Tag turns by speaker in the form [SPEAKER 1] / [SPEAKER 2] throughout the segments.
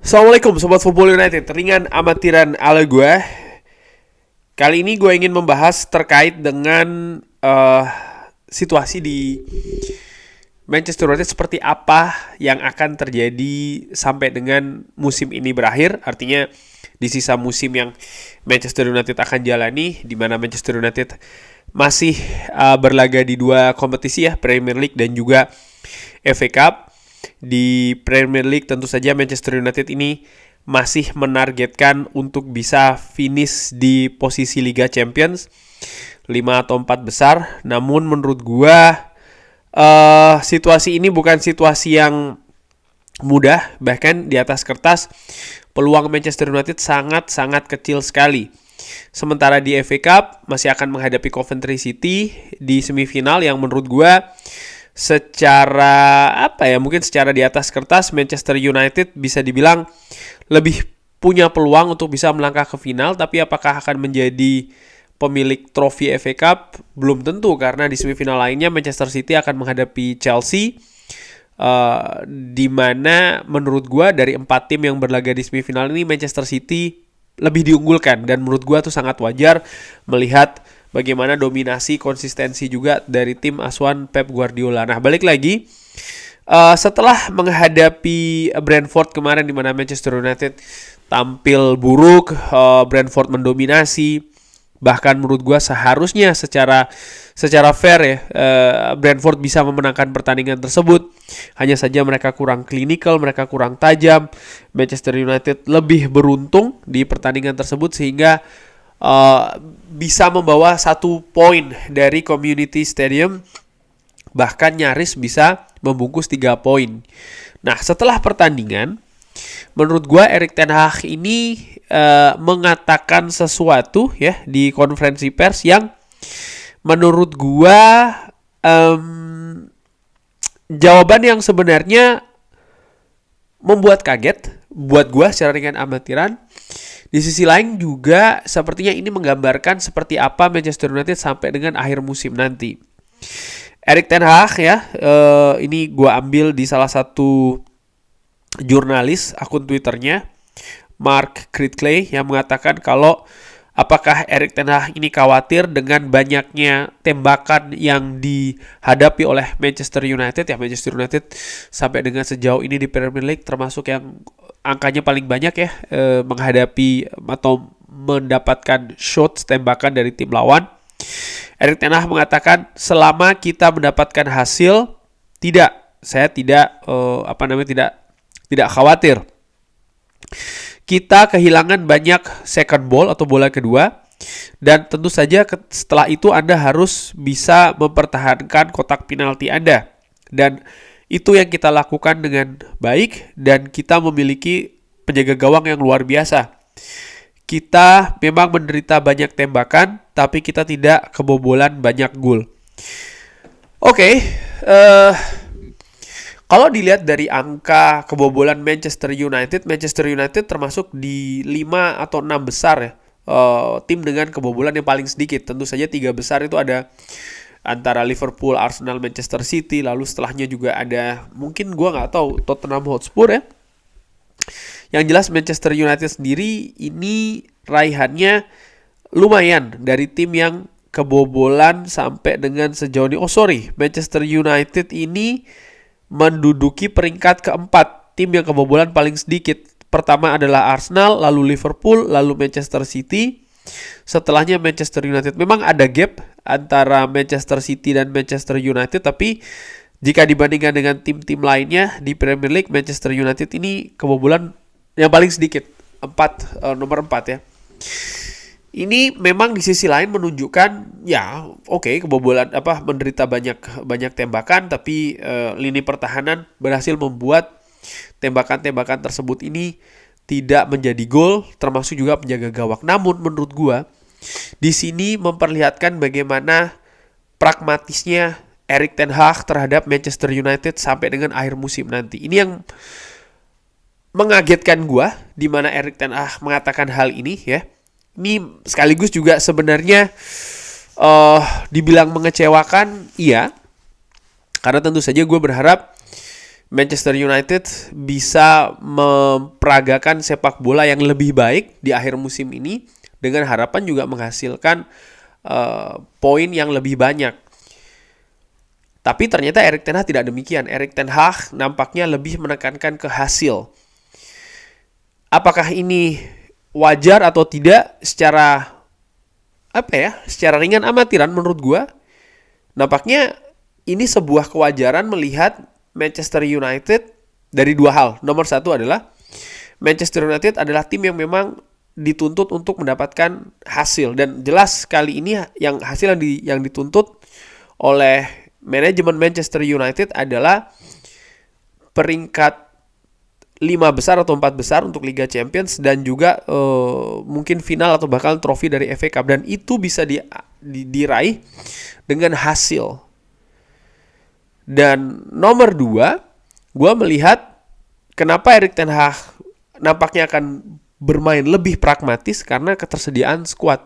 [SPEAKER 1] Assalamualaikum Sobat Football United, ringan amatiran ala gue. Kali ini gue ingin membahas terkait dengan situasi di Manchester United, seperti apa yang akan terjadi sampai dengan musim ini berakhir. Artinya di sisa musim yang Manchester United akan jalani, di mana Manchester United masih berlaga di dua kompetisi ya, Premier League dan juga FA Cup. Di Premier League tentu saja Manchester United ini masih menargetkan untuk bisa finish di posisi Liga Champions 5 atau 4 besar. Namun menurut gua situasi ini bukan situasi yang mudah. Bahkan di atas kertas peluang Manchester United sangat-sangat kecil sekali. Sementara di FA Cup masih akan menghadapi Coventry City di semifinal yang menurut gua mungkin secara di atas kertas Manchester United bisa dibilang lebih punya peluang untuk bisa melangkah ke final, tapi apakah akan menjadi pemilik trofi FA Cup belum tentu, karena di semifinal lainnya Manchester City akan menghadapi Chelsea, di mana menurut gua dari 4 tim yang berlaga di semifinal ini Manchester City lebih diunggulkan, dan menurut gua tuh sangat wajar melihat bagaimana dominasi konsistensi juga dari tim asuhan Pep Guardiola. Nah, balik lagi setelah menghadapi Brentford kemarin, di mana Manchester United tampil buruk, Brentford mendominasi. Bahkan menurut gue seharusnya secara fair ya, Brentford bisa memenangkan pertandingan tersebut. Hanya saja mereka kurang klinikal, mereka kurang tajam. Manchester United lebih beruntung di pertandingan tersebut sehingga bisa membawa 1 poin dari Community Stadium, bahkan nyaris bisa membungkus 3 poin. Nah, setelah pertandingan, menurut gue Erik ten Hag ini mengatakan sesuatu ya di konferensi pers yang menurut gue jawaban yang sebenarnya membuat kaget buat gue secara ringan amatiran. Di sisi lain juga sepertinya ini menggambarkan seperti apa Manchester United sampai dengan akhir musim nanti. Erik ten Hag ya, ini gue ambil di salah satu jurnalis, akun Twitternya Mark Critclay, yang mengatakan kalau apakah Erik ten Hag ini khawatir dengan banyaknya tembakan yang dihadapi oleh Manchester United. Ya, Manchester United sampai dengan sejauh ini di Premier League termasuk yang angkanya paling banyak ya, menghadapi atau mendapatkan shots, tembakan dari tim lawan. Erik ten Hag mengatakan selama kita mendapatkan hasil, saya tidak khawatir. Kita kehilangan banyak second ball atau bola kedua, dan tentu saja setelah itu Anda harus bisa mempertahankan kotak penalti Anda. Dan itu yang kita lakukan dengan baik, dan kita memiliki penjaga gawang yang luar biasa. Kita memang menderita banyak tembakan, tapi kita tidak kebobolan banyak gol. Oke, kalau dilihat dari angka kebobolan Manchester United termasuk di 5 atau 6 besar ya, tim dengan kebobolan yang paling sedikit. Tentu saja 3 besar itu ada antara Liverpool, Arsenal, Manchester City. Lalu setelahnya juga ada, mungkin gue gak tahu, Tottenham Hotspur ya. Yang jelas Manchester United sendiri ini raihannya lumayan dari tim yang kebobolan sampai dengan sejauh ini. Manchester United ini menduduki peringkat keempat tim yang kebobolan paling sedikit. Pertama adalah Arsenal, lalu Liverpool, lalu Manchester City. Setelahnya Manchester United. Memang ada gap antara Manchester City dan Manchester United, tapi jika dibandingkan dengan tim-tim lainnya di Premier League, Manchester United ini kebobolan yang paling sedikit, nomor 4 ya. Ini memang di sisi lain menunjukkan ya kebobolan menderita banyak tembakan, tapi lini pertahanan berhasil membuat tembakan-tembakan tersebut ini tidak menjadi gol, termasuk juga penjaga gawang. Namun menurut gua di sini memperlihatkan bagaimana pragmatisnya Erik ten Hag terhadap Manchester United sampai dengan akhir musim nanti. Ini yang mengagetkan gua, di mana Erik ten Hag mengatakan hal ini ya. Ini sekaligus juga sebenarnya dibilang mengecewakan, iya. Karena tentu saja gue berharap Manchester United bisa memperagakan sepak bola yang lebih baik di akhir musim ini dengan harapan juga menghasilkan poin yang lebih banyak. Tapi ternyata Erik ten Hag tidak demikian. Erik ten Hag nampaknya lebih menekankan ke hasil. Apakah ini wajar atau tidak secara secara ringan amatiran menurut gue, nampaknya ini sebuah kewajaran melihat Manchester United dari dua hal. Nomor satu adalah Manchester United adalah tim yang memang dituntut untuk mendapatkan hasil, dan jelas kali ini yang hasil yang dituntut oleh manajemen Manchester United adalah peringkat 5 besar atau 4 besar untuk Liga Champions dan juga mungkin final atau bahkan trofi dari FA Cup, dan itu bisa diraih dengan hasil. Dan nomor 2, gue melihat kenapa Erik ten Hag nampaknya akan bermain lebih pragmatis karena ketersediaan skuad,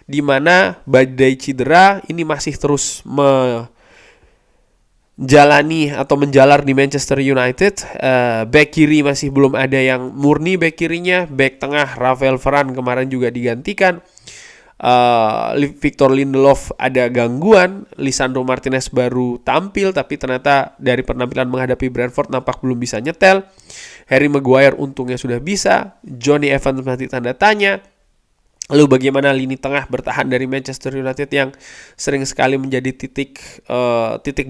[SPEAKER 1] di mana badai cedera ini masih terus menjalani atau menjalar di Manchester United. Back kiri masih belum ada yang murni back kirinya. Back tengah Rafael Varane kemarin juga digantikan. Victor Lindelof ada gangguan. Lisandro Martinez baru tampil tapi ternyata dari penampilan menghadapi Brentford nampak belum bisa nyetel. Harry Maguire untungnya sudah bisa. Johnny Evans masih tanda tanya. Lalu bagaimana lini tengah bertahan dari Manchester United yang sering sekali menjadi titik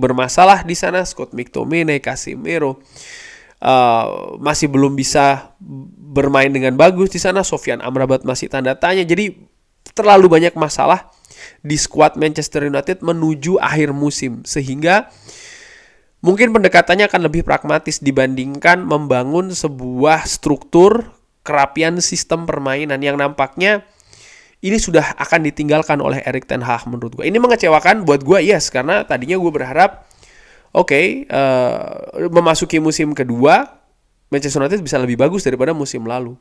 [SPEAKER 1] bermasalah di sana. Scott McTominay, Casemiro masih belum bisa bermain dengan bagus di sana. Sofyan Amrabat masih tanda tanya. Jadi terlalu banyak masalah di skuad Manchester United menuju akhir musim, sehingga mungkin pendekatannya akan lebih pragmatis dibandingkan membangun sebuah struktur kerapian sistem permainan yang nampaknya ini sudah akan ditinggalkan oleh Erik ten Hag menurut gue. Ini mengecewakan buat gue, yes, karena tadinya gue berharap memasuki musim kedua Manchester United bisa lebih bagus daripada musim lalu.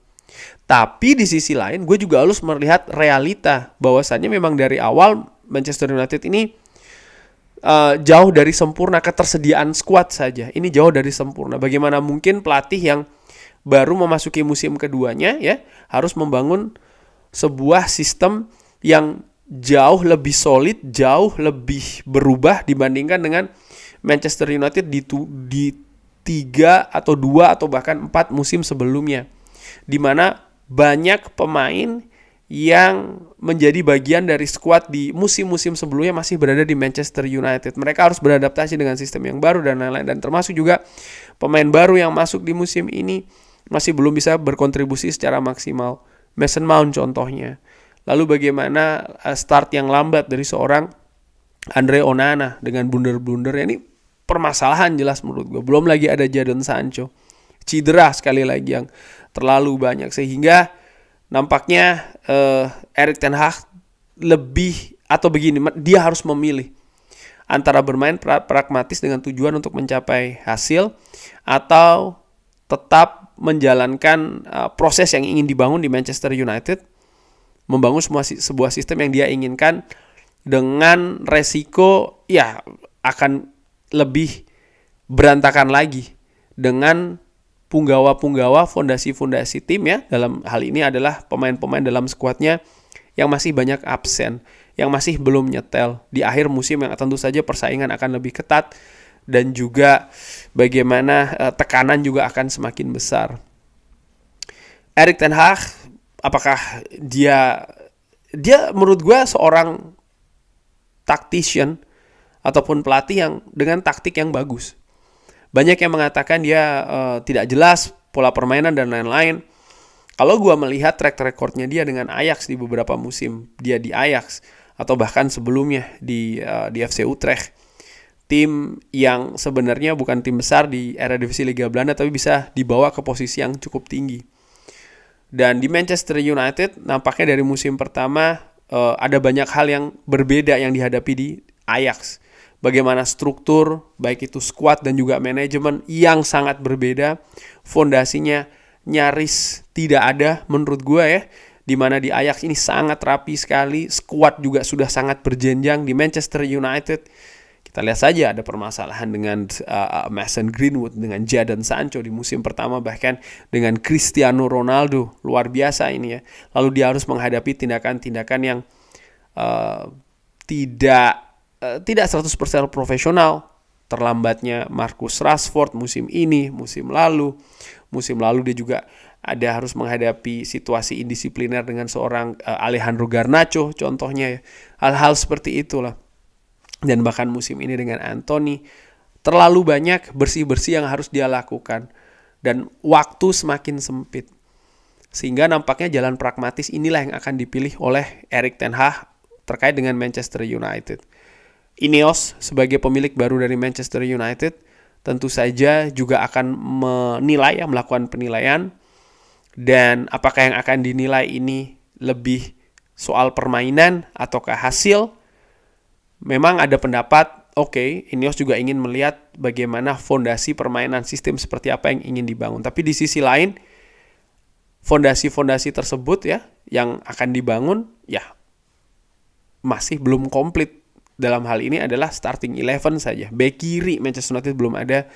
[SPEAKER 1] Tapi di sisi lain gue juga harus melihat realita bahwasannya memang dari awal Manchester United ini jauh dari sempurna. Ketersediaan skuad saja ini jauh dari sempurna. Bagaimana mungkin pelatih yang baru memasuki musim keduanya ya harus membangun sebuah sistem yang jauh lebih solid, jauh lebih berubah dibandingkan dengan Manchester United di 3 atau 2 atau bahkan 4 musim sebelumnya, di mana banyak pemain yang menjadi bagian dari skuad di musim-musim sebelumnya masih berada di Manchester United. Mereka harus beradaptasi dengan sistem yang baru dan lain-lain, dan termasuk juga pemain baru yang masuk di musim ini masih belum bisa berkontribusi secara maksimal. Mason Mount contohnya. Lalu bagaimana start yang lambat dari seorang Andre Onana dengan blunder-blunder, ini permasalahan jelas menurut gue. Belum lagi ada Jadon Sancho, cedera sekali lagi yang terlalu banyak, sehingga nampaknya Erik ten Hag lebih atau begini, dia harus memilih antara bermain pragmatis dengan tujuan untuk mencapai hasil atau tetap menjalankan proses yang ingin dibangun di Manchester United, membangun sebuah sistem yang dia inginkan dengan resiko ya akan lebih berantakan lagi dengan punggawa-punggawa fondasi-fondasi tim ya. Dalam hal ini adalah pemain-pemain dalam skuadnya yang masih banyak absen, yang masih belum nyetel di akhir musim yang tentu saja persaingan akan lebih ketat dan juga bagaimana tekanan juga akan semakin besar. Erik ten Hag, apakah dia menurut gue seorang tactician ataupun pelatih yang dengan taktik yang bagus. Banyak yang mengatakan dia tidak jelas pola permainan dan lain-lain. Kalau gue melihat track recordnya dia dengan Ajax di beberapa musim, dia di Ajax atau bahkan sebelumnya di FC Utrecht, tim yang sebenarnya bukan tim besar di era divisi Liga Belanda tapi bisa dibawa ke posisi yang cukup tinggi. Dan di Manchester United nampaknya dari musim pertama ada banyak hal yang berbeda yang dihadapi di Ajax. Bagaimana struktur, baik itu skuad dan juga manajemen yang sangat berbeda. Fondasinya nyaris tidak ada menurut gue ya. Dimana di Ajax ini sangat rapi sekali. Skuad juga sudah sangat berjenjang. Di Manchester United Kita lihat saja ada permasalahan dengan Mason Greenwood, dengan Jadon Sancho di musim pertama, bahkan dengan Cristiano Ronaldo. Luar biasa ini ya. Lalu dia harus menghadapi tindakan-tindakan yang tidak 100% profesional. Terlambatnya Marcus Rashford musim ini, musim lalu dia juga harus menghadapi situasi indisipliner dengan seorang Alejandro Garnacho contohnya ya. Hal-hal seperti itulah. Dan bahkan musim ini dengan Anthony, terlalu banyak bersih-bersih yang harus dia lakukan. Dan waktu semakin sempit. Sehingga nampaknya jalan pragmatis inilah yang akan dipilih oleh Erik ten Hag terkait dengan Manchester United. Ineos sebagai pemilik baru dari Manchester United tentu saja juga akan melakukan penilaian. Dan apakah yang akan dinilai ini lebih soal permainan ataukah hasil? Memang ada pendapat, Ineos juga ingin melihat bagaimana fondasi permainan sistem seperti apa yang ingin dibangun. Tapi di sisi lain, fondasi-fondasi tersebut ya yang akan dibangun ya masih belum komplit. Dalam hal ini adalah starting 11 saja. Bek kiri Manchester United belum ada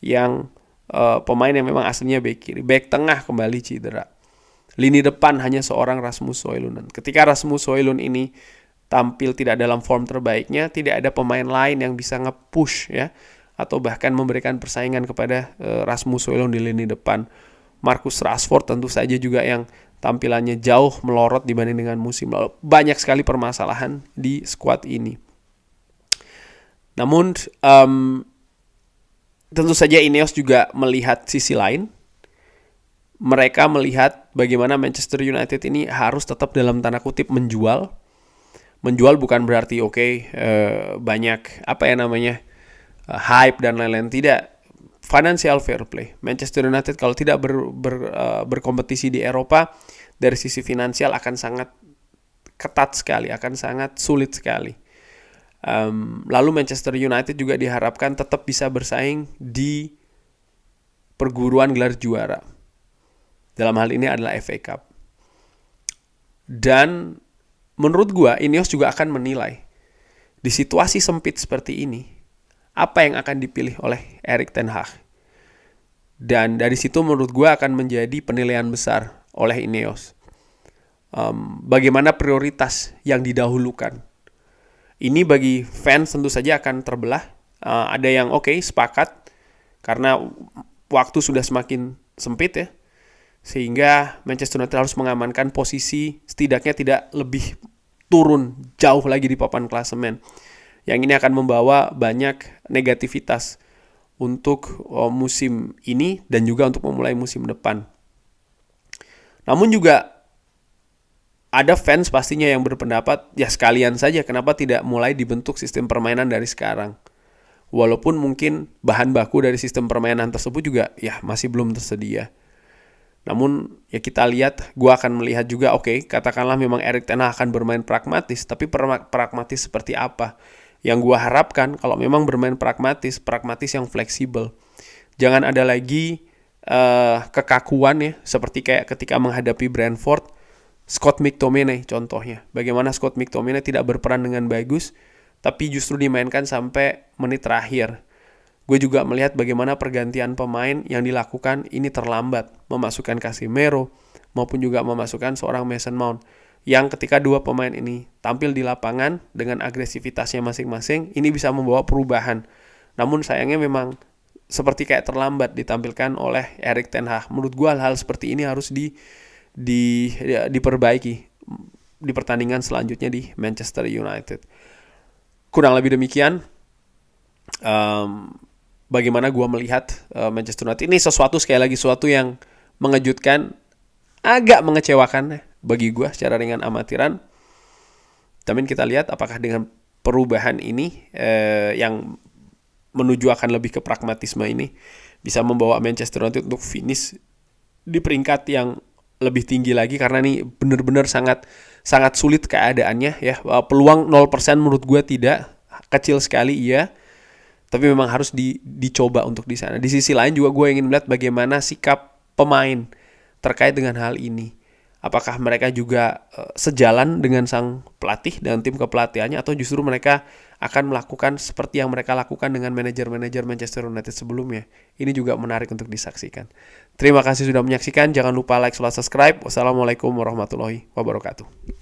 [SPEAKER 1] yang pemain yang memang aslinya bek kiri. Bek tengah kembali cedera. Lini depan hanya seorang Rasmus Højlund. Ketika Rasmus Højlund ini tampil tidak dalam form terbaiknya, tidak ada pemain lain yang bisa nge-push ya, atau bahkan memberikan persaingan kepada Rasmus Højlund di lini depan. Marcus Rashford tentu saja juga yang tampilannya jauh melorot dibanding dengan musim lalu. Banyak sekali permasalahan di skuad ini. Namun tentu saja Ineos juga melihat sisi lain. Mereka melihat bagaimana Manchester United ini harus tetap dalam tanda kutip menjual. Menjual bukan berarti banyak hype dan lain-lain, tidak. Financial fair play. Manchester United kalau tidak berkompetisi di Eropa dari sisi finansial akan sangat ketat sekali, akan sangat sulit sekali. Lalu Manchester United juga diharapkan tetap bisa bersaing di perguruan gelar juara. Dalam hal ini adalah FA Cup. Dan menurut gua, Ineos juga akan menilai di situasi sempit seperti ini, apa yang akan dipilih oleh Erik ten Hag. Dan dari situ menurut gua akan menjadi penilaian besar oleh Ineos. Bagaimana prioritas yang didahulukan. Ini bagi fans tentu saja akan terbelah. Ada yang sepakat karena waktu sudah semakin sempit ya. Sehingga Manchester United harus mengamankan posisi setidaknya tidak lebih turun jauh lagi di papan klasemen. Yang ini akan membawa banyak negativitas untuk musim ini dan juga untuk memulai musim depan. Namun juga ada fans pastinya yang berpendapat ya sekalian saja kenapa tidak mulai dibentuk sistem permainan dari sekarang. Walaupun mungkin bahan baku dari sistem permainan tersebut juga ya masih belum tersedia. Namun ya kita lihat, gue akan melihat juga katakanlah memang Erik ten Hag akan bermain pragmatis, tapi pragmatis seperti apa? Yang gue harapkan kalau memang bermain pragmatis yang fleksibel. Jangan ada lagi kekakuan ya, seperti kayak ketika menghadapi Brentford, Scott McTominay contohnya. Bagaimana Scott McTominay tidak berperan dengan bagus, tapi justru dimainkan sampai menit terakhir. Gue juga melihat bagaimana pergantian pemain yang dilakukan ini terlambat. Memasukkan Casemiro maupun juga memasukkan seorang Mason Mount. Yang ketika dua pemain ini tampil di lapangan dengan agresivitasnya masing-masing, ini bisa membawa perubahan. Namun sayangnya memang seperti kayak terlambat ditampilkan oleh Erik ten Hag. Menurut gue hal-hal seperti ini harus diperbaiki di pertandingan selanjutnya di Manchester United. Kurang lebih demikian. Bagaimana gue melihat Manchester United ini sesuatu yang mengejutkan, agak mengecewakan bagi gue secara ringan amatiran. Tapi kita lihat apakah dengan perubahan ini yang menuju akan lebih ke pragmatisme ini bisa membawa Manchester United untuk finish di peringkat yang lebih tinggi lagi, karena ini benar-benar sangat sulit keadaannya ya. Peluang 0% menurut gue tidak, kecil sekali iya. Tapi memang harus dicoba untuk di sana. Di sisi lain juga gue ingin melihat bagaimana sikap pemain terkait dengan hal ini. Apakah mereka juga sejalan dengan sang pelatih dan tim kepelatihannya, atau justru mereka akan melakukan seperti yang mereka lakukan dengan manajer-manajer Manchester United sebelumnya. Ini juga menarik untuk disaksikan. Terima kasih sudah menyaksikan. Jangan lupa like, subscribe. Wassalamualaikum warahmatullahi wabarakatuh.